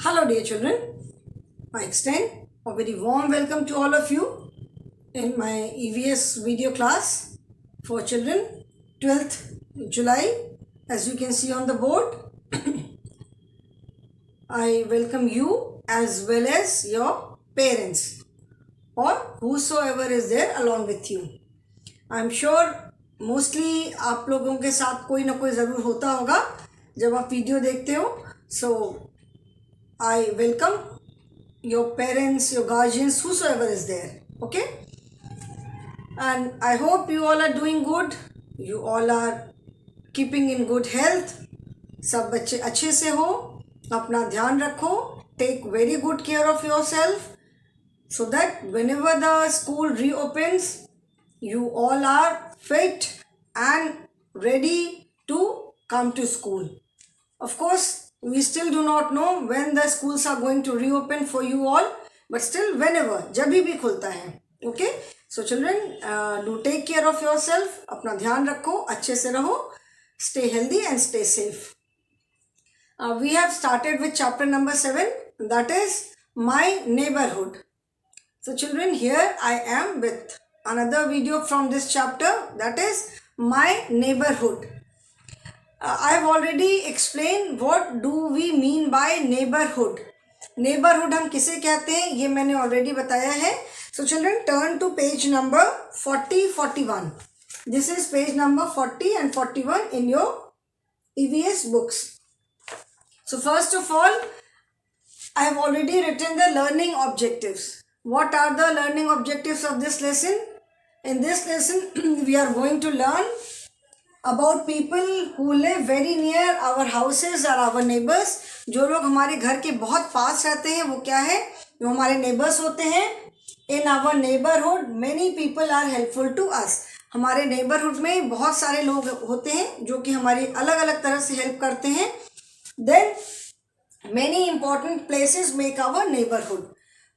Hello dear children, I extend a very warm welcome to all of you in my EVS video class for children 12th July. As you can see on the board, I welcome you as well as your parents or whosoever is there along with you. I am sure mostly आप लोगों के साथ कोई ना कोई ज़रूर होता होगा जब आप वीडियो देखते हो. So I welcome your parents, your guardians, whosoever is there. Okay? And I hope you all are doing good. You all are keeping in good health. सब बच्चे अच्छे से हो, अपना ध्यान रखो. Take very good care of yourself so that whenever the school reopens, you all are fit and ready to come to school. Of course, we still do not know when the schools are going to reopen for you all, but still whenever, जभी भी खुलता है. Okay? So children, do take care of yourself. अपना ध्यान रखो, अच्छे से रहो, stay healthy and stay safe. We have started with chapter number 7, that is My Neighborhood. So children, here I am with another video from this chapter, that is My Neighborhood. I have already explained what do we mean by neighborhood. Neighborhood हम किसे कहते हैं ये मैंने already बताया है. So children, turn to page number 40-41. This is page number 40 and 41 in your EVS books. So first of all, I have already written the learning objectives. What are the learning objectives of this lesson? In this lesson, we are going to learn about people who live very near our houses or our neighbors. जो लोग हमारे घर के बहुत पास रहते हैं वो क्या है, वो हमारे neighbors होते हैं. In our neighborhood, many people are helpful to us. हमारे neighborhood में बहुत सारे लोग होते हैं जो कि हमारी अलग अलग तरह से help करते हैं. Then many important places make our neighborhood.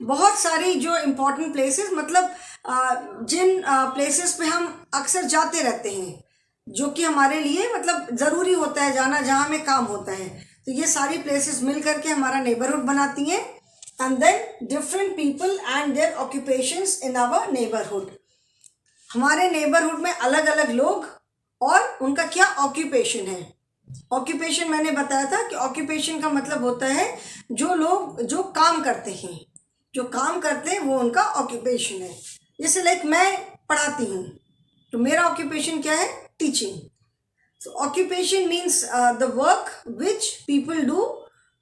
बहुत सारी जो important places मतलब जिन places पे हम अक्सर जाते रहते हैं जो कि हमारे लिए मतलब ज़रूरी होता है जाना, जहाँ हमें काम होता है, तो ये सारी places मिल करके हमारा neighborhood बनाती हैं. And then different people and their occupations in our neighborhood. हमारे neighborhood में अलग अलग लोग और उनका क्या occupation है. Occupation मैंने बताया था कि occupation का मतलब होता है जो लोग जो काम करते हैं, जो काम करते हैं वो उनका occupation है. जैसे लाइक मैं पढ़ाती हूँ तो मेरा occupation क्या है, teaching. So occupation means the work which people do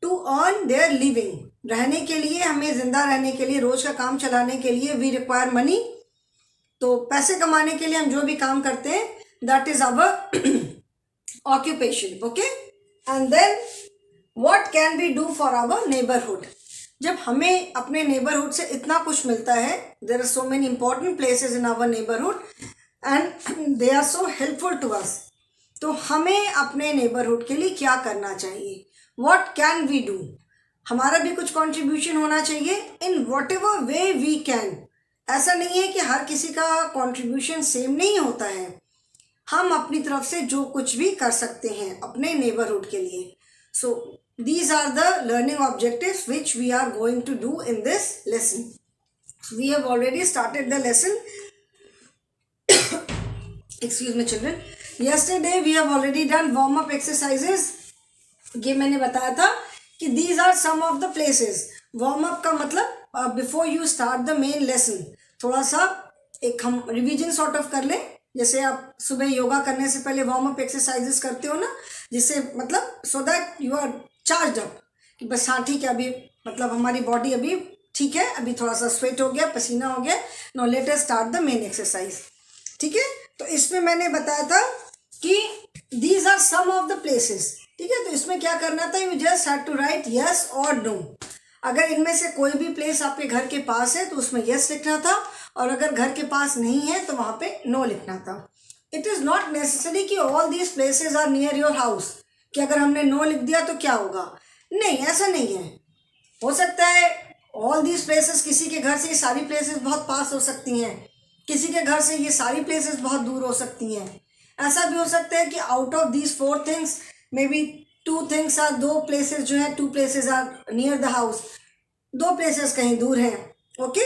to earn their living. रहने के लिए, हमें ज़िंदा रहने के लिए, रोज़ का काम चलाने के लिए we require money. तो पैसे कमाने के लिए हम जो भी काम करते हैं that is our occupation. Okay? And then what can we do for our neighborhood? जब हमें अपने neighborhood से इतना कुछ मिलता है, there are so many important places in our neighborhood and they are so helpful to us. तो हमें अपने neighborhood के लिए क्या करना चाहिए? What can we do? हमारा भी कुछ contribution होना चाहिए in whatever way we can. ऐसा नहीं है कि हर किसी का contribution same नहीं होता है. हम अपनी तरफ से जो कुछ भी कर सकते हैं अपने neighborhood के लिए. So these are the learning objectives which we are going to do in this lesson. So we have already started the lesson. Excuse me children. Yesterday we have already done warm up exercises. ये मैंने बताया था कि these are some of the places. Warm up का मतलब before you start the main lesson थोड़ा सा एक हम revision sort of कर लें. जैसे आप सुबह योगा करने से पहले वार्म अप एक्सरसाइजेस करते हो ना, जिससे मतलब so that you are charge up कि बस हाँ ठीक है, अभी मतलब हमारी बॉडी अभी ठीक है, अभी थोड़ा सा स्वेट हो गया, पसीना हो गया, now let us start the main exercise. ठीक है, तो इसमें मैंने बताया था कि these are some of the places. ठीक है, तो इसमें क्या करना था, you just had to write yes और नो. अगर इनमें से कोई भी प्लेस आपके घर के पास है तो उसमें यस लिखना था, और अगर घर के पास नहीं है तो वहाँ पे नो लिखना था. इट इज़ नॉट नेसेसरी कि all these places are near your house, कि अगर हमने नो लिख दिया तो क्या होगा. नहीं, ऐसा नहीं है. हो सकता है ऑल दीज प्लेसेस, किसी के घर से ये सारी प्लेसेस बहुत पास हो सकती हैं, किसी के घर से ये सारी प्लेसेस बहुत दूर हो सकती हैं. ऐसा भी हो सकता है कि out of these 4 things may be two things are, दो प्लेसेस जो है, two places are near the house, दो प्लेसेस कहीं दूर हैं. ओके,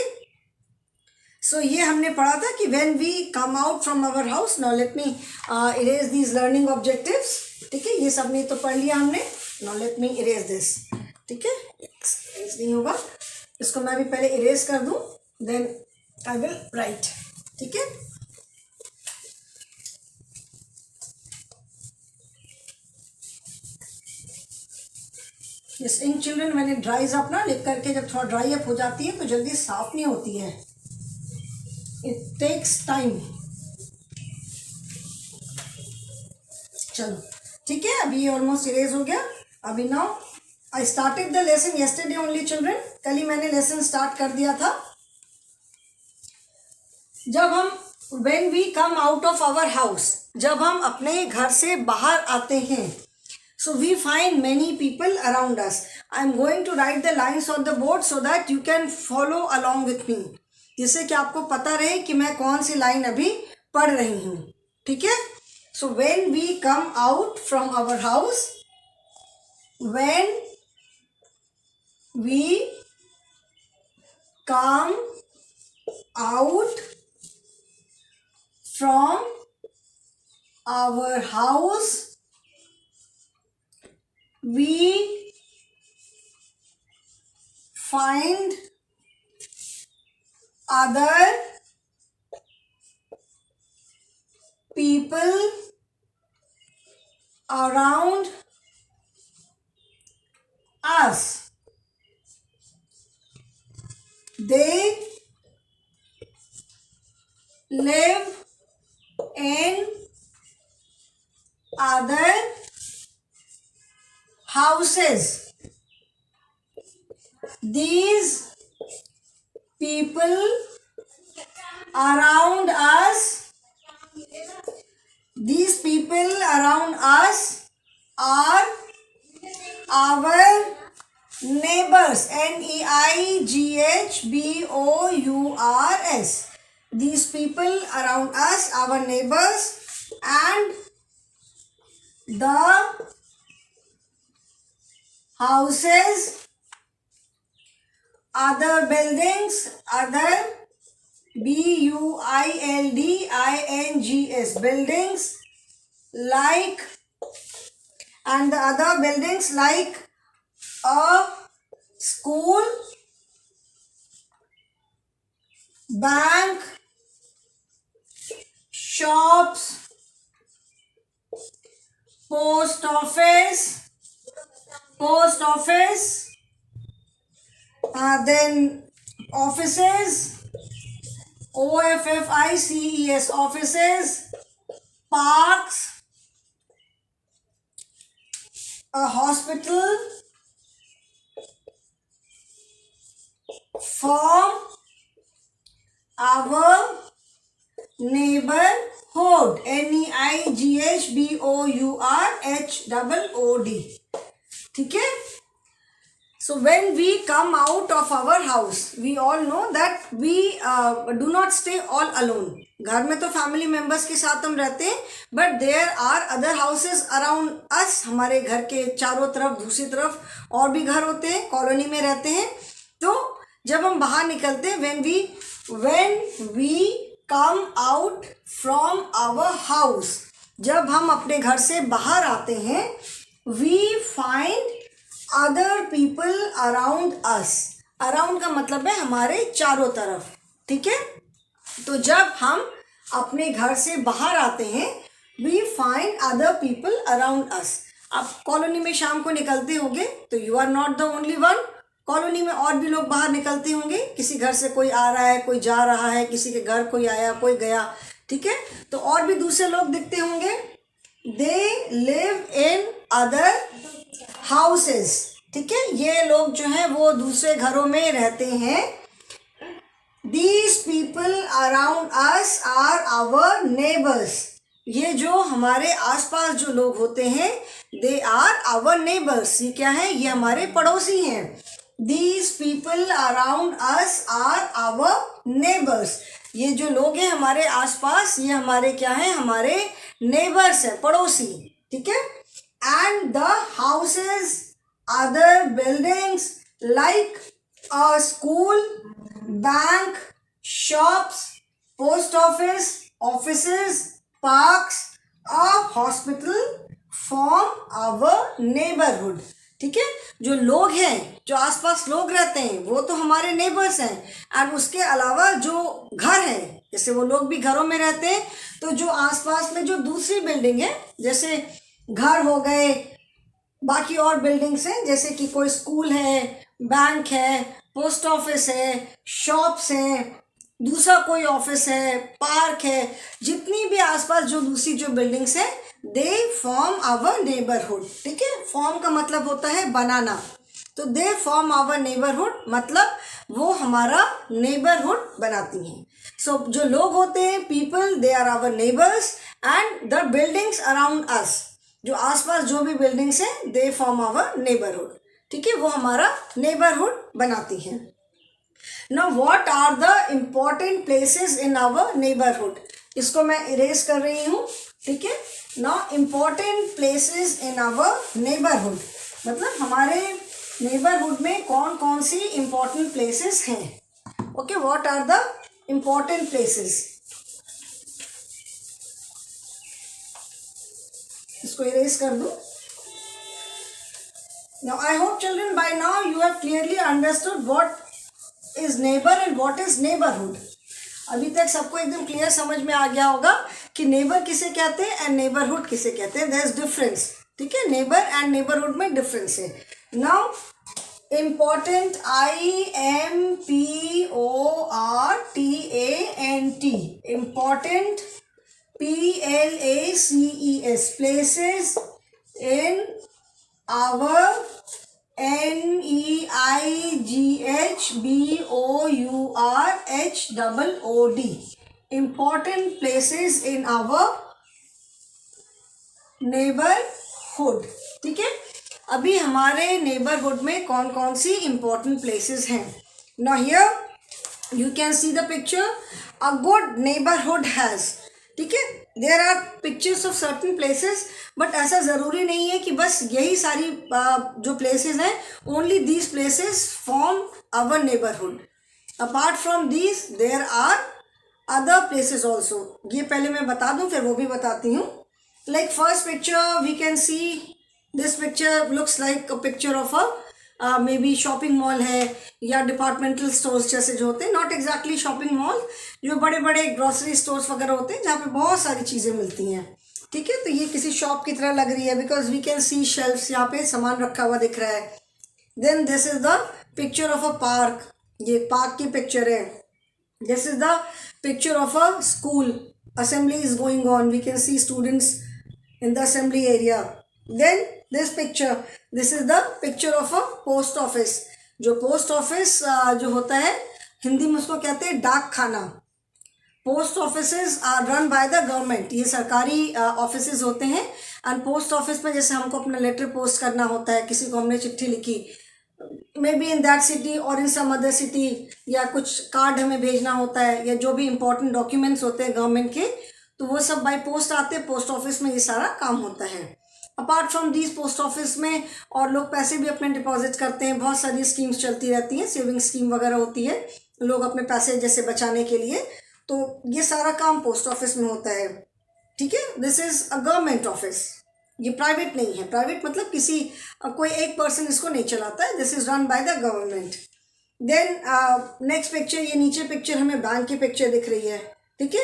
सो ये हमने पढ़ा था कि when we come out from our house. Now let me erase these learning objectives. ठीक है, ये सब ने तो पढ़ लिया हमने. Now let me erase this. ठीक है, इरेज नहीं होगा, इसको मैं भी पहले इरेज कर दूं, देन आई विल राइट. ठीक है, this ink children when it dries up ना, लिख करके जब थोड़ा ड्राई अप हो जाती है तो जल्दी साफ नहीं होती है. It takes time. चलो ठीक है, अभी ऑलमोस्ट इरेज हो गया. अभी now I started the lesson yesterday only children. कल ही मैंने लेसन स्टार्ट कर दिया था. जब हम when we come out of our house, जब हम अपने घर से बाहर आते हैं, so we find many people around us. I am going to write the lines on the board so that you can follow along with me, जिससे कि आपको पता रहे कि मैं कौन सी लाइन अभी पढ़ रही हूँ. ठीक है, so when we come out from our house, when we come out from our house, we find other people around us. They live in other houses. These people around us, these people around us are our neighbors. NEIGHBOURS. These people around us, our neighbors, and the houses, other buildings, other BUILDINGS, buildings like, and the other buildings like a school, bank, shops, post office, then offices, OFFICES, offices, parks, a hospital, from our neighborhood. NEIGHBOURHOOD. ठीक है, so when we come out of our house, we all know that we do not stay all alone. घर में तो family members के साथ हम रहते हैं, but there are other houses around us. हमारे घर के चारों तरफ, दूसरी तरफ और भी घर होते हैं, कॉलोनी में रहते हैं. तो जब हम बाहर निकलते हैं, when we come out from our house, जब हम अपने घर से बाहर आते हैं, we find other people around us. around का मतलब है हमारे चारों तरफ. ठीक है, तो जब हम अपने घर से बाहर आते हैं, we find other people around us. आप कॉलोनी में शाम को निकलते होंगे तो you are not the only one. Colony में और भी लोग बाहर निकलते होंगे, किसी घर से कोई आ रहा है, कोई जा रहा है, किसी के घर कोई आया, कोई गया. ठीक है, तो और भी दूसरे लोग दिखते होंगे. They live in other houses. ठीक है, ये लोग जो हैं वो दूसरे घरों में रहते हैं. These people around us are our neighbors. ये जो हमारे आसपास जो लोग होते हैं, they are our neighbors. ये क्या है? ये हमारे पड़ोसी हैं. These people around us are our neighbors. ये जो लोग हैं हमारे आसपास, ये हमारे क्या हैं? हमारे नेबर्स हैं, पड़ोसी. ठीक है, and the houses, other buildings like a school, bank, shops, post office, offices, parks, a hospital form our neighborhood. ठीक है, जो लोग हैं, जो आसपास लोग रहते हैं, वो तो हमारे नेबर्स हैं. एंड उसके अलावा जो घर है, जैसे वो लोग भी घरों में रहते हैं, तो जो आसपास में जो दूसरी बिल्डिंग है, जैसे घर हो गए, बाकी और बिल्डिंग्स हैं, जैसे कि कोई स्कूल है, बैंक है, पोस्ट ऑफिस है, शॉप्स हैं, दूसरा कोई ऑफिस है, पार्क है, जितनी भी आसपास जो दूसरी जो बिल्डिंग्स हैं, दे फॉर्म आवर नेबरहुड. ठीक है, फॉर्म का मतलब होता है बनाना, तो दे फॉर्म आवर नेबरहुड मतलब वो हमारा नेबरहुड बनाती हैं. सो जो लोग होते हैं, people, they are our neighbours, and the buildings around us, जो आसपास जो भी बिल्डिंग्स हैं, दे फॉर्म आवर नेबरहुड. ठीक है, वो हमारा नेबरहुड बनाती हैं. Now what are the important places in our neighborhood? इसको मैं इरेज कर रही हूँ. ठीक है, now important places in our neighborhood मतलब हमारे neighborhood में कौन कौन सी important places हैं. Okay, what are the important places? इसको इरेज कर दूँ. Now I hope children by now you have clearly understood what is neighbor and what is neighborhood. अभी तक सबको एकदम क्लियर समझ में आ गया होगा कि नेबर किसे कहते हैं एंड नेबरहुड किसे कहते हैं. There is difference. ठीक है, नेबर एंड नेबरहुड में डिफरेंस है. Now important, IMPORTANT, important, PLACES, places in our NEIGHBOURHOOD, important places in our neighborhood. ठीक है, अभी हमारे नेबरहुड में कौन कौन सी important places हैं. Now here you can see the picture. A good neighborhood has. ठीक है, there are pictures of certain places, but ऐसा ज़रूरी नहीं है कि बस यही सारी जो प्लेसेस हैं, only these places form our neighbourhood. Apart from these there are other places also. ये पहले मैं बता दूं, फिर वो भी बताती हूँ. Like first picture we can see, this picture looks like a picture of a may be shopping mall है या डिपार्टमेंटल स्टोर्स जैसे जो होते हैं, नॉट एग्जैक्टली शॉपिंग मॉल, जो बड़े बड़े ग्रॉसरी स्टोर्स वगैरह होते हैं जहाँ पे बहुत सारी चीज़ें मिलती हैं. ठीक है, तो ये किसी शॉप की तरह लग रही है, because we can see shelves, यहाँ पे सामान रखा हुआ दिख रहा है. Then this is the picture of a park, ये पार्क की पिक्चर है. This is the picture of a school, assembly is going on, we can see students in the assembly area. Then this picture, this is the picture of a post office. जो post office जो होता है, हिंदी में उसको कहते हैं डाक खाना. Post offices are run by the government, ये सरकारी ऑफिसेज होते हैं. एंड पोस्ट ऑफिस में जैसे हमको अपना लेटर पोस्ट करना होता है, किसी को हमने चिट्ठी लिखी, मे बी इन दैट सिटी और इन सम अदर सिटी, या कुछ कार्ड हमें भेजना होता है, या जो भी इंपॉर्टेंट डॉक्यूमेंट्स होते हैं गवर्नमेंट के, तो वो सब बाय पोस्ट आते हैं. पोस्ट ऑफिस में ये सारा काम होता है. Apart from these post office में और लोग पैसे भी अपने डिपॉजिट करते हैं. बहुत सारी स्कीम्स चलती रहती हैं, सेविंग स्कीम वगैरह होती है, लोग अपने पैसे जैसे बचाने के लिए, तो ये सारा काम पोस्ट ऑफिस में होता है. ठीक है, this is a government office, ये प्राइवेट नहीं है. प्राइवेट मतलब किसी कोई एक पर्सन इसको नहीं चलाता है. This is run by the government. Then next picture, ये नीचे पिक्चर हमें बैंक की पिक्चर दिख रही है. ठीक है,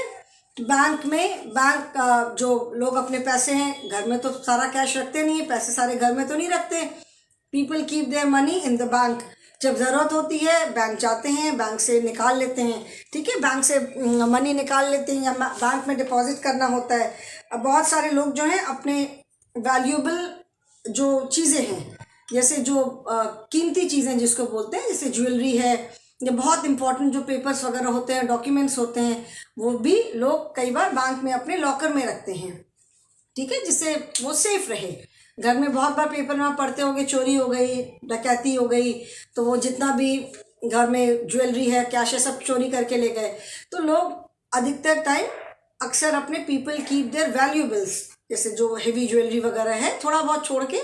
बैंक में, बैंक जो लोग अपने पैसे हैं, घर में तो सारा कैश रखते नहीं है, पैसे सारे घर में तो नहीं रखते. People keep their money in the bank. जब ज़रूरत होती है बैंक जाते हैं, बैंक से निकाल लेते हैं. ठीक है, बैंक से मनी निकाल लेते हैं या बैंक में डिपॉजिट करना होता है. अब बहुत सारे लोग जो हैं अपने वैल्यूएबल जो चीज़ें हैं, जैसे जो कीमती चीज़ें जिसको बोलते हैं, जैसे ज्वेलरी है, या बहुत इंपॉर्टेंट जो पेपर्स वगैरह होते हैं, डॉक्यूमेंट्स होते हैं, वो भी लोग कई बार बैंक में अपने लॉकर में रखते हैं. ठीक है, जिससे वो सेफ रहे. घर में बहुत बार पेपर में पढ़ते होंगे चोरी हो गई, डकैती हो गई, तो वो जितना भी घर में ज्वेलरी है, कैश है, सब चोरी करके ले गए. तो लोग अधिकतर टाइम अक्सर अपने पीपल कीप देयर वैल्यूएबल्स जैसे जो हेवी ज्वेलरी वगैरह है थोड़ा बहुत छोड़ के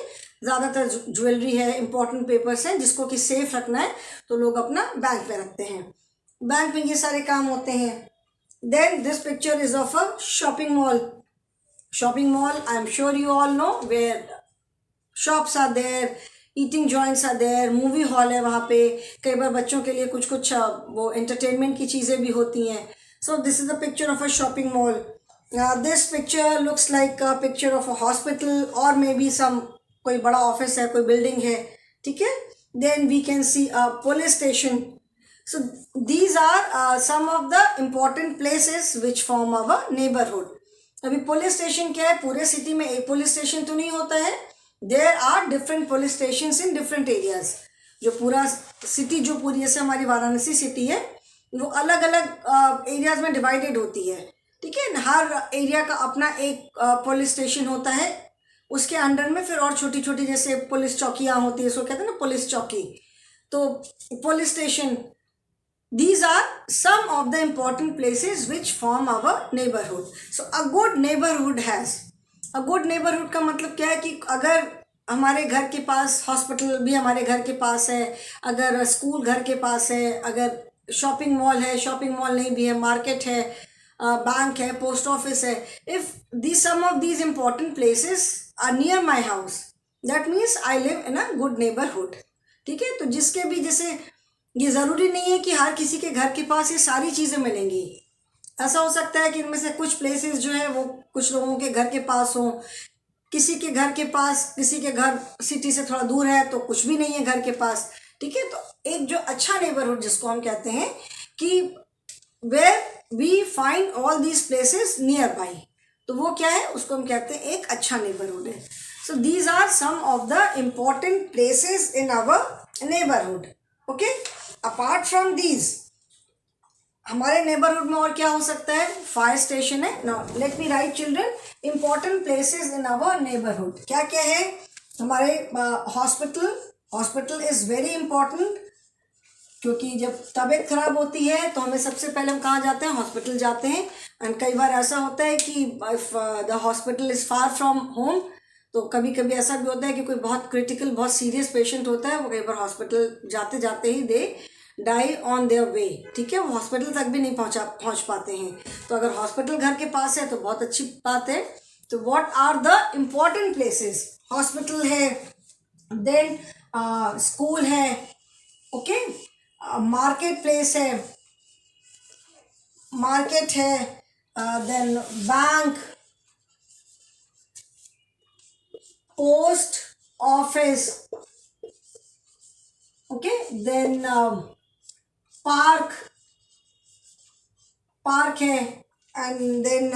ज़्यादातर ज्वेलरी है, इंपॉर्टेंट पेपर्स हैं जिसको कि सेफ रखना है तो लोग अपना बैंक पे रखते हैं। बैंक में ये सारे काम होते हैं। Then this picture is of a shopping mall. Shopping mall, I am sure you all know where shops are there, eating joints are there, movie hall है वहाँ पे, कई बार बच्चों के लिए कुछ कुछ वो एंटरटेनमेंट की चीज़ें भी होती हैं। So this is the picture of a shopping mall. This picture looks like a picture of a hospital और मे बी सम कोई बड़ा ऑफिस है, कोई बिल्डिंग है, ठीक है। Then we can see a police station. So these are some of the important places which form our neighbourhood. अभी police station क्या है, पूरे सिटी में एक पुलिस स्टेशन तो नहीं होता है, there are different police station in different areas. जो पूरा सिटी, जो पूरी जैसे हमारी वाराणसी सिटी है, वो अलग अलग एरियाज में डिवाइडेड होती है, ठीक है। हर एरिया का अपना एक पुलिस स्टेशन होता है, उसके अंडर में फिर और छोटी छोटी जैसे पुलिस चौकियाँ होती है, इसको कहते हैं ना पुलिस चौकी। तो police station, these are some of the important places which form our neighborhood. So a good neighborhood has, a good neighborhood का मतलब क्या है कि अगर हमारे घर के पास हॉस्पिटल भी हमारे घर के पास है, अगर स्कूल घर के पास है, अगर शॉपिंग मॉल है, शॉपिंग मॉल नहीं भी है, मार्केट है, बैंक है, पोस्ट ऑफिस है, if the some of these important places are near my house, that means I live in a good neighbourhood, ठीक है। तो जिसके भी जैसे ये ज़रूरी नहीं है कि हर किसी के घर के पास ये सारी चीज़ें मिलेंगी। ऐसा हो सकता है कि इनमें से कुछ प्लेसेस जो है वो कुछ लोगों के घर के पास हों, किसी के घर के पास, किसी के घर सिटी से थोड़ा दूर है तो कुछ भी नहीं है घर के पास, ठीक है। तो एक जो अच्छा नेबरहुड जिसको हम कहते हैं कि where we find all these places nearby, तो वो क्या है, उसको हम कहते हैं एक अच्छा नेबरहुड है। So these are some of the important places in our neighbourhood, okay. Apart from these हमारे नेबरहुड में और क्या हो सकता है, फायर स्टेशन है। Now let me write children, important places in our neighbourhood क्या क्या है हमारे। Hospital, hospital is very important, क्योंकि जब तबीयत खराब होती है तो हमें सबसे पहले हम कहाँ जाते हैं, हॉस्पिटल जाते हैं। एंड कई बार ऐसा होता है कि if the hospital is far from home, तो कभी कभी ऐसा भी होता है कि कोई बहुत क्रिटिकल, बहुत सीरियस पेशेंट होता है, वो कई बार हॉस्पिटल जाते जाते ही they die on their way, ठीक है, वो हॉस्पिटल तक भी नहीं पहुंच पाते हैं। तो अगर हॉस्पिटल घर के पास है तो बहुत अच्छी बात है। तो what are the important places, hospital है, देन स्कूल है, ओके, मार्केट प्लेस है, मार्केट है, then bank, post office, okay, then park है, एंड देन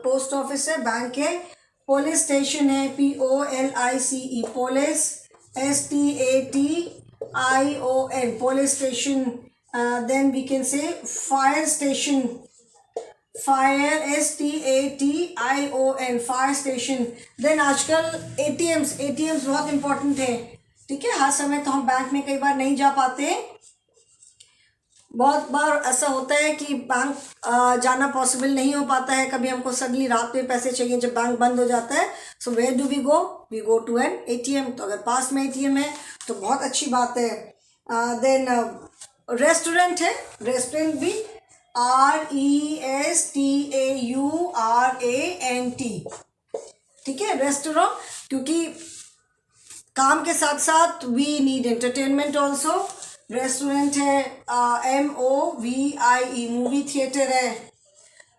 पोस्ट ऑफिस है, बैंक है, पुलिस स्टेशन है, POLICE police, STATION police station, then we can say fire station, fire STATION fire station. Then आजकल ATMs बहुत important है, ठीक है। हर समय तो हम बैंक में कई बार नहीं जा पाते, बहुत बार ऐसा होता है कि बैंक जाना पॉसिबल नहीं हो पाता है, कभी हमको सडनली रात में पैसे चाहिए जब बैंक बंद हो जाता है। So where do we go to an ATM। तो अगर पास में ATM है तो बहुत अच्छी बात है। देन रेस्टोरेंट है, रेस्टोरेंट भी RESTAURANT, ठीक है, रेस्टोरेंट, क्योंकि काम के साथ साथ we need entertainment also. Restaurant है, MOVIE मूवी थिएटर है,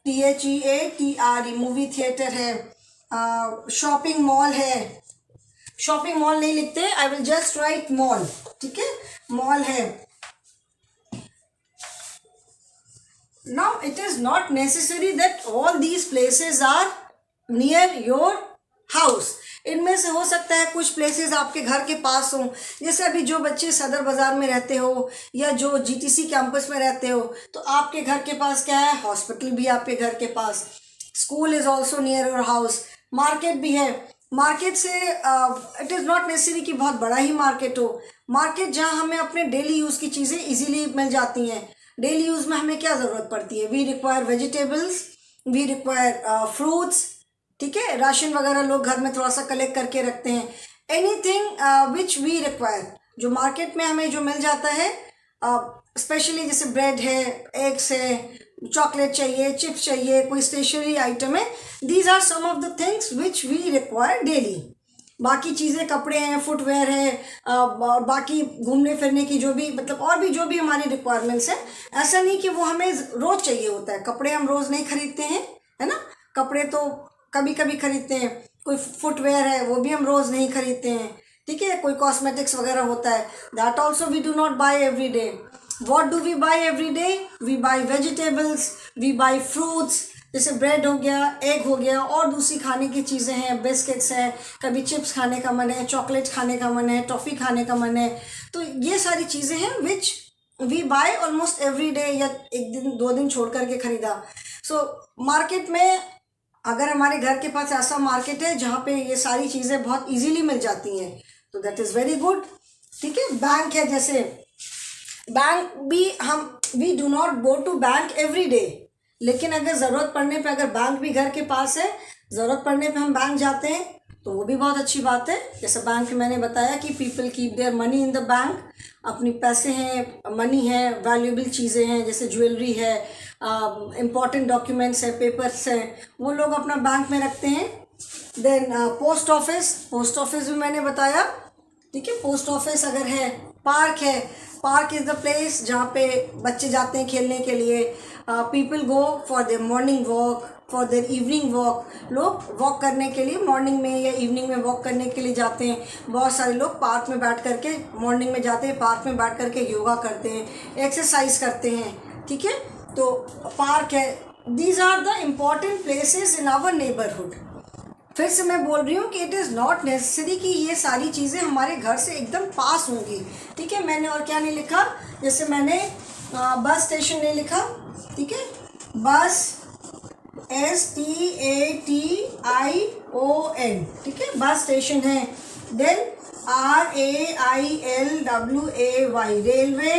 THEATRE मूवी थिएटर है, शॉपिंग मॉल है, शॉपिंग मॉल नहीं लिखते, I will just write mall, ठीक है, मॉल है। Now it is not necessary that all these places are near your house. इनमें से हो सकता है कुछ प्लेसेस आपके घर के पास हों, जैसे अभी जो बच्चे सदर बाज़ार में रहते हो या जो GTC कैंपस में रहते हो, तो आपके घर के पास क्या है, हॉस्पिटल भी आपके घर के पास, school is also near your house, market भी है। मार्केट से इट इज़ नॉट नेसेसरी कि बहुत बड़ा ही मार्केट हो, मार्केट जहाँ हमें अपने डेली यूज़ की चीज़ें इजीली मिल जाती हैं। डेली यूज़ में हमें क्या ज़रूरत पड़ती है, we require vegetables, we require fruits, ठीक है, राशन वगैरह लोग घर में थोड़ा सा कलेक्ट करके रखते हैं। एनीथिंग विच वी रिक्वायर, जो मार्केट में हमें जो मिल जाता है, स्पेशली जैसे ब्रेड है, एग्स है, चॉकलेट चाहिए, चिप्स चाहिए, कोई स्टेशनरी आइटम है, these are some of the things which we require daily. बाकी चीज़ें, कपड़े हैं, फुटवेयर है, और बाकी घूमने फिरने की जो भी, मतलब और भी जो भी हमारी रिक्वायरमेंट्स हैं, ऐसा नहीं कि वो हमें रोज़ चाहिए होता है। कपड़े हम रोज़ नहीं खरीदते हैं, है ना, कपड़े तो कभी कभी खरीदते हैं। कोई फुटवेयर है, वो भी हम रोज़ नहीं खरीदते हैं, ठीक है। कोई कॉस्मेटिक्स वगैरह होता है, that also we do not buy every day. What do we buy every day? We buy vegetables, we buy fruits, जैसे ब्रेड हो गया, एग हो गया, और दूसरी खाने की चीज़ें हैं, बिस्किट्स हैं, कभी चिप्स खाने का मन है, चॉकलेट खाने का मन है, टॉफ़ी खाने का मन है। तो ये सारी चीज़ें हैं which we buy almost every day, या एक दिन 2 दिन छोड़ करके खरीदा। सो मार्केट में, अगर हमारे घर के पास ऐसा मार्केट है जहाँ पे ये सारी चीज़ें बहुत इजीली मिल जाती हैं, तो दैट इज़ वेरी गुड, ठीक है। बैंक है, जैसे बैंक भी we do not go to bank every day, लेकिन अगर ज़रूरत पड़ने पे, अगर बैंक भी घर के पास है, ज़रूरत पड़ने पे हम बैंक जाते हैं, तो वो भी बहुत अच्छी बात है। जैसे बैंक में मैंने बताया कि people keep their money in the bank, अपनी पैसे हैं, मनी है, वैल्यूएबल चीज़ें हैं, जैसे ज्वेलरी है, इम्पॉर्टेंट डॉक्यूमेंट्स है, पेपर्स हैं, वो लोग अपना बैंक में रखते हैं। देन पोस्ट ऑफिस भी मैंने बताया, ठीक है। पोस्ट ऑफिस अगर है, पार्क है, पार्क इज़ द प्लेस जहाँ पे बच्चे जाते हैं खेलने के लिए। People go for their morning walk, for their evening walk, लोग वॉक करने के लिए मॉर्निंग में या इवनिंग में वॉक करने के लिए जाते हैं। बहुत सारे लोग पार्क में बैठ करके, मॉर्निंग में जाते हैं, पार्क में बैठ करके योगा करते हैं, एक्सरसाइज करते हैं, ठीक है। तो पार्क है, these are the important places in our neighbourhood. फिर से मैं बोल रही हूँ कि इट इज़ नॉट नेसेसरी कि ये सारी चीज़ें हमारे घर से एकदम पास होंगी, ठीक है। मैंने और क्या नहीं लिखा, जैसे मैंने बस स्टेशन नहीं लिखा, ठीक है। बस STATION, ठीक है, बस स्टेशन है। Then RAILWAY, railway,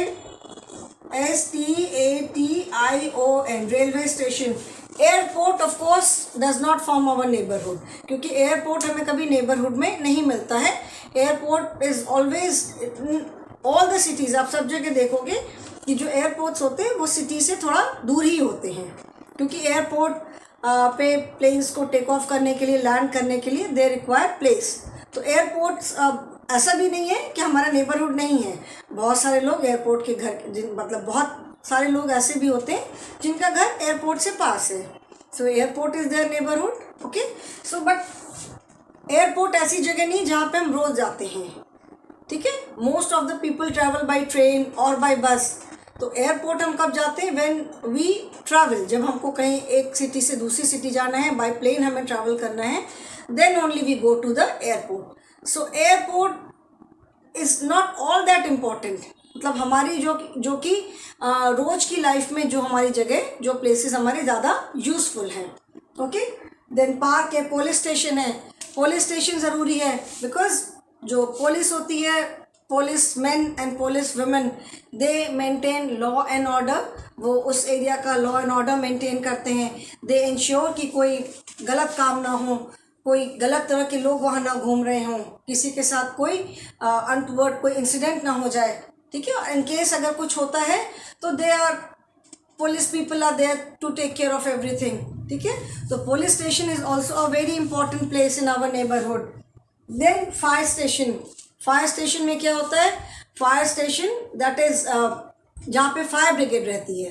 STATION, railway station. Airport of course does not form our neighbourhood, क्योंकि एयरपोर्ट हमें कभी नेबरहुड में नहीं मिलता है। Airport is always all the cities, आप सब जगह देखोगे कि जो एयरपोर्ट्स होते हैं वो सिटी से थोड़ा दूर ही होते हैं, क्योंकि एयरपोर्ट पे प्लेन्स को टेक ऑफ करने के लिए, लैंड करने के लिए दे रिक्वायर प्लेस। तो एयरपोर्ट्स ऐसा भी नहीं है कि हमारा नेबरहुड नहीं है। बहुत सारे लोग एयरपोर्ट के घर, मतलब बहुत सारे लोग ऐसे भी होते हैं जिनका घर एयरपोर्ट से पास है। So airport is there neighbourhood, okay. So but airport ऐसी जगह नहीं जहाँ पे हम रोज़ जाते हैं, ठीक है। Most of the people travel by train और बाय बस। तो एयरपोर्ट हम कब जाते हैं? व्हेन वी ट्रैवल, जब हमको कहीं एक सिटी से दूसरी सिटी जाना है, बाय प्लेन हमें ट्रैवल करना है, then only we go to the airport. So airport is not all that important, मतलब हमारी जो कि रोज की लाइफ में जो हमारी जगह, जो प्लेसेस हमारे ज़्यादा यूजफुल हैं, ओके। देन पार्क है, पुलिस स्टेशन है। पुलिस स्टेशन ज़रूरी है बिकॉज जो पुलिस होती है, police man and police women, they maintain law and order, वो उस एरिया का लॉ एंड ऑर्डर मेंटेन करते हैं। दे इंश्योर कि कोई गलत काम ना हो, कोई गलत तरह के लोग वहाँ ना घूम रहे हों, किसी के साथ कोई अनटुवर्ड कोई इंसिडेंट ना हो जाए, ठीक है। इन केस अगर कुछ होता है तो they are, police people are there to take care of everything, ठीक है। तो police station is also a very important place in our neighbourhood. Then fire station. Fire station में क्या होता है? फायर स्टेशन दैट इज जहाँ पे fire brigade रहती है।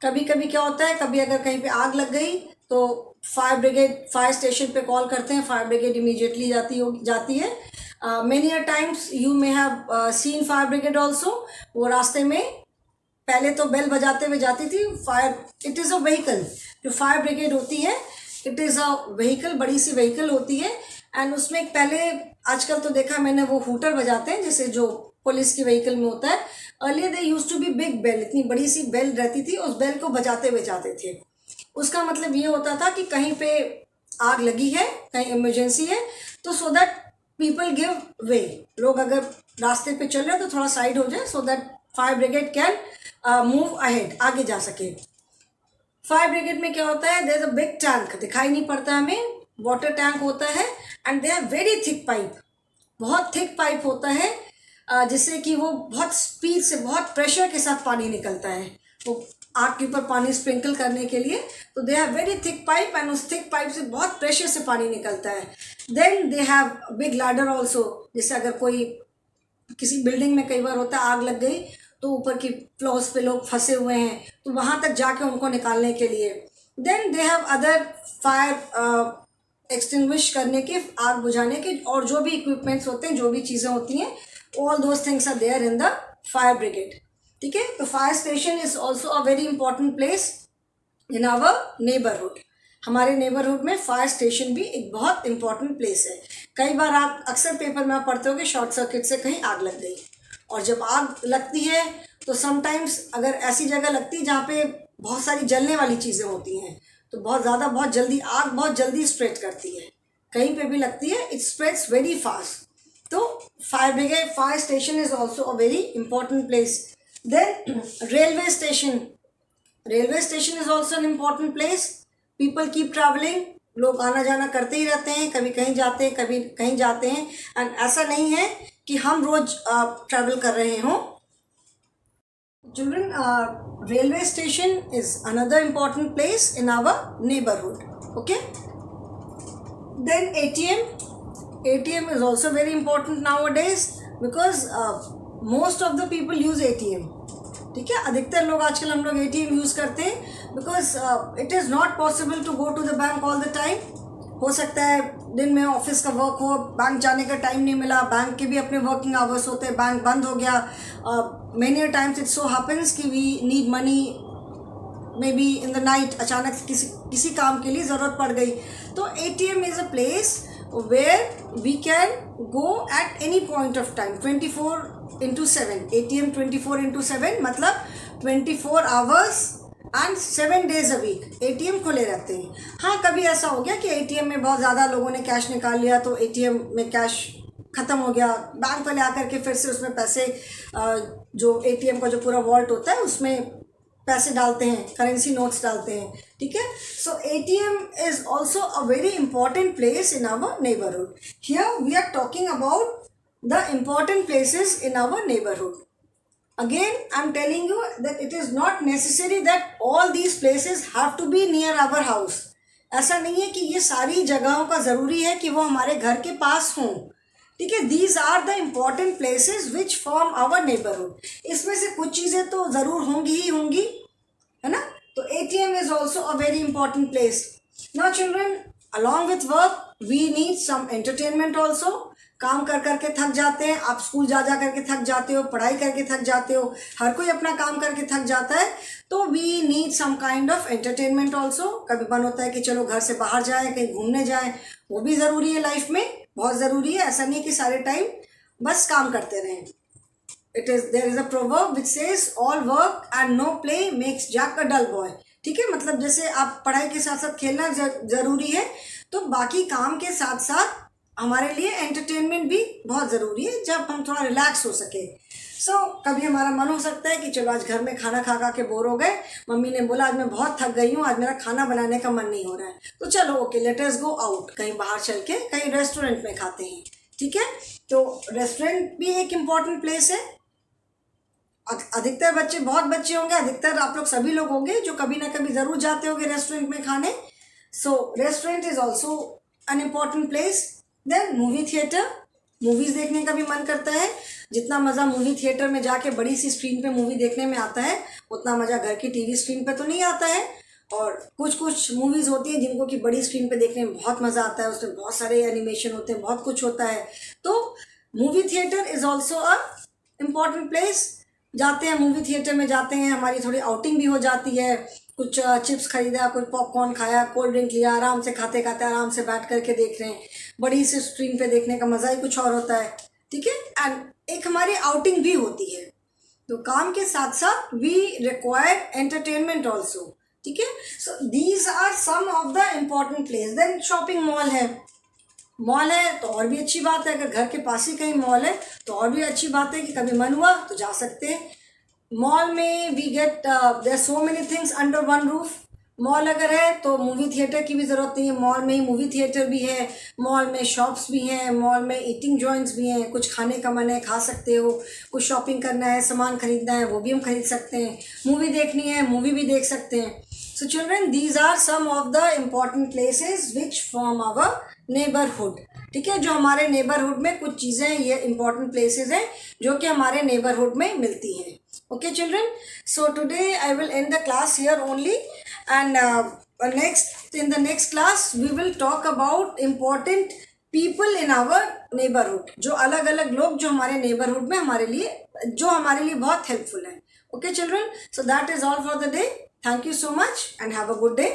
कभी कभी क्या होता है, कभी अगर कहीं पे आग लग गई तो फायर ब्रिगेड फायर स्टेशन पे कॉल करते हैं, फायर ब्रिगेड इमीडिएटली जाती है। Many a times you may have seen fire brigade also. वो रास्ते में पहले तो बेल बजाते हुए जाती थी। Fire, it is a vehicle, जो फायर ब्रिगेड होती है, इट इज़ अ व्हीकल, बड़ी सी व्हीकल होती है। एंड उसमें पहले, आजकल तो देखा मैंने, वो हूटर बजाते हैं जैसे जो पुलिस की व्हीकल में होता है। Earlier they used to be big bell, इतनी बड़ी सी बेल रहती थी, उस बेल को बजाते हुए जाते थे। उसका मतलब ये होता था कि कहीं पे आग लगी है, कहीं इमरजेंसी है, तो so that people give way, लोग अगर रास्ते पे चल रहे हैं तो थोड़ा साइड हो जाए, so that fire brigade can move ahead, आगे जा सके। फायर ब्रिगेड में क्या होता है, there is a big tank, दिखाई नहीं पड़ता हमें, वाटर टैंक होता है and they have very thick pipe, बहुत थिक पाइप होता है जिससे कि वो बहुत स्पीड से बहुत प्रेशर के साथ पानी निकलता है वो आग के ऊपर पानी स्प्रिंकल करने के लिए। तो they have very thick pipe and उस थिक पाइप से बहुत प्रेशर से पानी निकलता है। Then they have big ladder also, जैसे अगर कोई किसी बिल्डिंग में कई बार होता है आग लग गई तो ऊपर की फ्लोर्स पे लोग फंसे हुए हैं तो वहाँ तक जाके उनको निकालने के लिए। Then they have other fire extinguish करने के, आग बुझाने के और जो भी इक्विपमेंट्स होते हैं, जो भी चीज़ें होती हैं, all those things are there in the fire brigade. ठीक है, तो fire station is also a very important place in our neighbourhood. हमारे नेबरहुड में फायर स्टेशन भी एक बहुत इंपॉर्टेंट प्लेस है। कई बार आप अक्सर पेपर में आप पढ़ते हो कि शॉर्ट सर्किट से कहीं आग लग गई, और जब आग लगती है तो समटाइम्स अगर ऐसी जगह लगती है जहाँ पे बहुत सारी जलने वाली चीज़ें होती हैं तो बहुत जल्दी आग बहुत जल्दी स्प्रेड करती है। कहीं पे भी लगती है इट स्प्रेड्स वेरी फास्ट। तो fire brigade, fire station is also a very important place. Then railway station, railway station is also an important place. People keep travelling, लोग आना जाना करते ही रहते हैं, कभी कहीं जाते हैं कभी कहीं जाते हैं, एंड ऐसा नहीं है कि हम रोज ट्रैवल कर रहे हों। Children, railway station is another important place in our neighbourhood. Okay, then ATM is also very important nowadays because most of the people use ATM। ठीक है, अधिकतर लोग आजकल हम लोग ATM यूज़ करते हैं because it is not possible to go to the bank all the time. हो सकता है दिन में ऑफिस का वर्क हो, बैंक जाने का टाइम नहीं मिला, बैंक के भी अपने वर्किंग आवर्स होते हैं, बैंक बंद हो गया। Many times it so happens कि we need money may be in the night, अचानक किसी काम के लिए ज़रूरत पड़ गई। तो ATM is a place where we can go at any point of time 24/7। ATM 24/7 मतलब 24 hours and 7 days a week ATM खुले रहते हैं। हाँ, कभी ऐसा हो गया कि ATM में बहुत ज़्यादा लोगों ने कैश निकाल लिया तो ATM में कैश ख़त्म हो गया, बैंक वाले आकर के फिर से उसमें पैसे जो ATM का जो पूरा वॉल्ट होता है उसमें पैसे डालते हैं, करेंसी नोट्स डालते हैं। ठीक है, so ATM is also a very important place in our neighbourhood. Here we are talking about the important places in our neighbourhood. Again I am telling you that it is not necessary that all these places have to be near our house. ऐसा नहीं है कि ये सारी जगहों का ज़रूरी है कि वो हमारे घर के पास हों। ठीक है, these are the important places which form our neighbourhood. इसमें से कुछ चीज़ें तो ज़रूर होंगी ही होंगी, है ना। तो ATM is also a very important place. Now children, along with work we need some entertainment also. काम कर करके थक जाते हैं, आप स्कूल जा करके थक जाते हो, पढ़ाई करके थक जाते हो, हर कोई अपना काम करके थक जाता है। तो we need some kind of entertainment also. कभी मन होता है कि चलो घर से बाहर जाएं, कहीं घूमने जाएं, वो भी ज़रूरी है, लाइफ में बहुत ज़रूरी है। ऐसा नहीं कि सारे टाइम बस काम करते रहें। there is a proverb which says all work and no play makes Jack a dull boy। ठीक है, मतलब जैसे आप पढ़ाई के साथ साथ खेलना ज़रूरी है, तो बाकी काम के साथ साथ हमारे लिए एंटरटेनमेंट भी बहुत ज़रूरी है जब हम थोड़ा रिलैक्स हो सके। कभी हमारा मन हो सकता है कि चलो आज घर में खाना खा के बोर हो गए, मम्मी ने बोला आज मैं बहुत थक गई हूँ, आज मेरा खाना बनाने का मन नहीं हो रहा है, तो चलो okay let us go out, कहीं बाहर चल के कहीं रेस्टोरेंट में खाते हैं। ठीक है, तो रेस्टोरेंट भी एक इम्पॉर्टेंट प्लेस है। अधिकतर बच्चे, बहुत बच्चे होंगे, अधिकतर आप लोग सभी लोग होंगे जो कभी ना कभी ज़रूर जाते होंगे रेस्टोरेंट में खाने। So restaurant is also an important place. Then movie theatre, movies देखने का भी मन करता है। जितना मज़ा मूवी थिएटर में जाके बड़ी सी स्क्रीन पे मूवी देखने में आता है उतना मज़ा घर की टीवी स्क्रीन पे तो नहीं आता है। और कुछ मूवीज़ होती हैं जिनको कि बड़ी स्क्रीन पे देखने में बहुत मज़ा आता है, उसमें बहुत सारे एनिमेशन होते हैं, बहुत कुछ होता है। तो movie theatre is also a important place. जाते हैं मूवी थिएटर में, जाते हैं, हमारी थोड़ी आउटिंग भी हो जाती है, कुछ चिप्स खरीदा, कुछ पॉपकॉर्न खाया, कोल्ड ड्रिंक लिया, आराम से खाते खाते आराम से बैठ करके देख रहे हैं। बड़ी सी स्क्रीन पे देखने का मज़ा ही कुछ और होता है। ठीक है, एंड एक हमारी आउटिंग भी होती है। तो काम के साथ साथ वी रिक्वायर एंटरटेनमेंट ऑल्सो। ठीक है, so these are some of the important place. Then shopping mall है, मॉल है तो और भी अच्छी बात है, अगर घर के पास ही कहीं मॉल है तो और भी अच्छी बात है कि कभी मन हुआ तो जा सकते हैं। मॉल में we get there so many things under one roof. Mall अगर है तो मूवी थिएटर की भी ज़रूरत नहीं है, मॉल में ही मूवी थिएटर भी है, मॉल में शॉप्स भी हैं, मॉल में ईटिंग जॉइंट्स भी हैं, कुछ खाने का मन है खा सकते हो, कुछ शॉपिंग करना है, सामान खरीदना है वो भी हम खरीद सकते हैं, मूवी देखनी है मूवी भी देख सकते हैं. So children, these are some of the important places which form our neighbourhood. ठीक है, जो हमारे नेबरहुड में कुछ चीज़ें, ये इम्पॉर्टेंट प्लेसेस हैं जो कि हमारे नेबरहुड में मिलती हैं. Okay children, so today I will end the class here only, and in the next class we will talk about important people in our neighborhood, जो अलग अलग लोग जो हमारे neighborhood में हमारे लिए बहुत helpful है. Okay children, so that is all for the day. Thank you so much and have a good day.